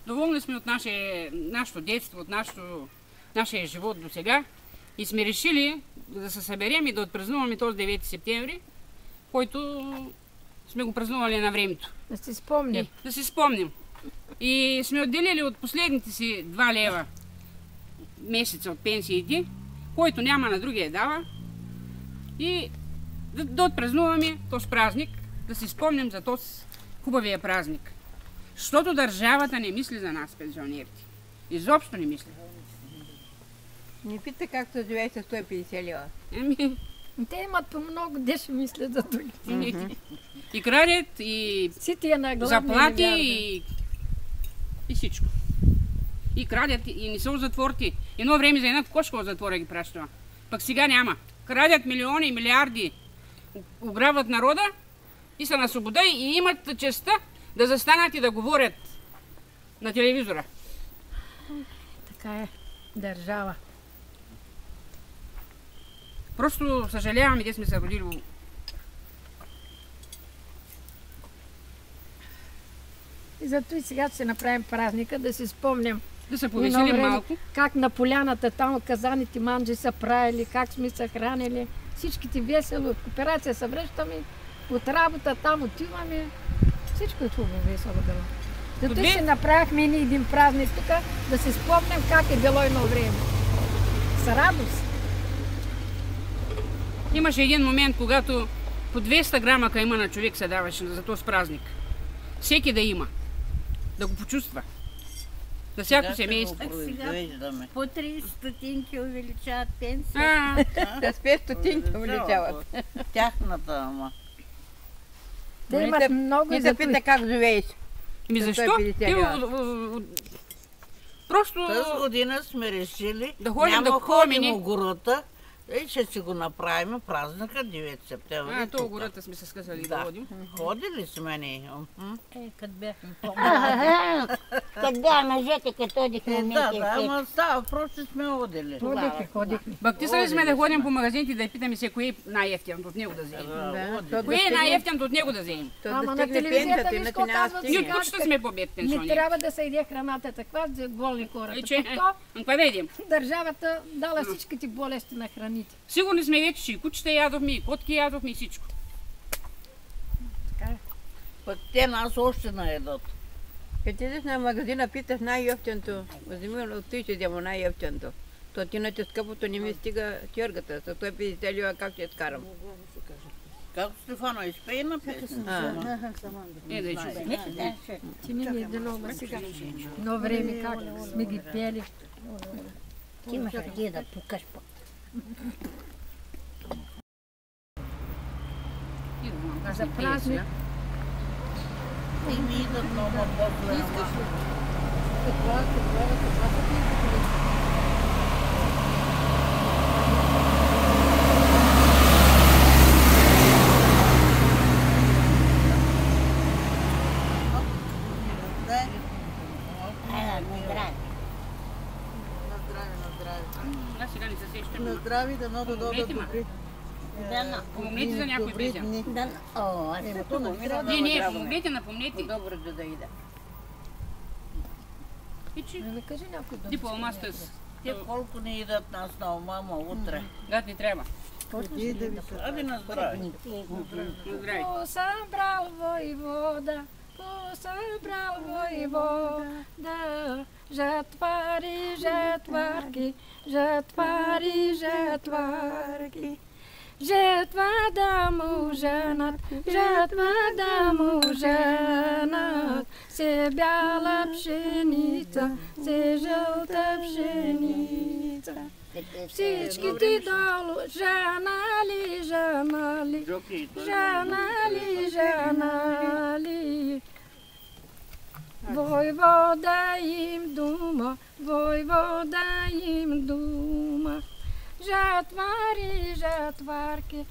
Доволни сме от нашето детство, от нашия живот до сега и сме решили да се съберем и да отпразнуваме този 9 септември, който сме го празнували на времето. Да си спомним. Да си спомним. И сме отделили от последните си 2 лева месеца от пенсиите, който няма на другия дава, и да отпразнуваме този празник, да си спомним за този хубавия празник. Защото държавата не мисли за нас, пенсионерите. Изобщо не мисли. Не пита как се живее с 150 лева. Те имат по много, де ще мислят за другите. И крадят, и заплати, и всичко. И крадят, и не са в затворите. Едно време за една кошка в затвора ги пращава. Пък сега няма. Крадят милиони и милиарди, ограбват народа и са на свобода и имат честта да застанат и да говорят на телевизора. Така е. Държава. Просто съжаляваме, де сме се родили. И зато и сега ще направим празника, да си спомним. Да се повеселим малко. Как на поляната там казаните манджи са правили, как сме се хранили. Всичките весело, от кооперация се връщаме, от работа там отиваме. Всичко е хубаво, весело било. Зато си направихме един празник тук, да си спомним как е било едно време. С радост. Имаше един момент, когато по 200 грама кайма на човек се даваше за този празник. Всеки да има. Да го почувства. За всяко семейство. Сега по 30 стотинки увеличават пенсия. С 5 стотинки увеличават. Тяхната, ама. Те имат много и да пита как живееш. Защо? Просто... Тази година сме решили, да ходим да ходим в гората, и ще си го направим празника 9 септември. То гората сме се сказали да ходим. Ходили сме ние. Къде бяхме Къде мъжете, като ходихме Да, ама става, просто сме ходили. Ходихме. Бактисали сме да ходим по магазините да питаме се кое е най-ефтиното от него да вземем. Кое е най-ефтиното от него да вземем. Ама на телевизията не ско казват. Ние от кучета сме по-бед пенсионери. Не трябва да се иде храната таква за болни хората. Къде да идем? Държавата дала всичките болести на храните. Сигурни сме вече, че и кучета ядохме, и котки ядохме, и всичко. Така е. Пък те нас още наедат. Като идеш на магазина, питаш най-ефтиното. Вземи от той, че взема най-ефтиното. То ти на скъпото не ми стига тергата. За 150 лева как ще скарам? Как Стефана, изпей на песен? Да чуем. Ти не ми е делова сега. Но време как сме ги пели. Ти имаш где да пукаш по. За празник. И ми идат много по-голема. Каква? На здрави, да много добре. Помогнете за някой близък. Не, помогнете, напомнете. Добре да ида. Не кажи някой да. Дипломаста. Те колко не идат нас на мама утре. Гад не трябва. Аби на здраве. Посъбрал воевода, жатвари, жатварки, жетва да му женат, се бяла пшеница, се жълта пшеница. Всички ти долу, жанали, Войвода им дума, жатварки,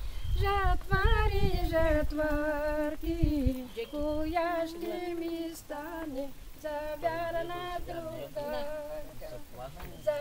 коя ще ми стане за вярна друга, за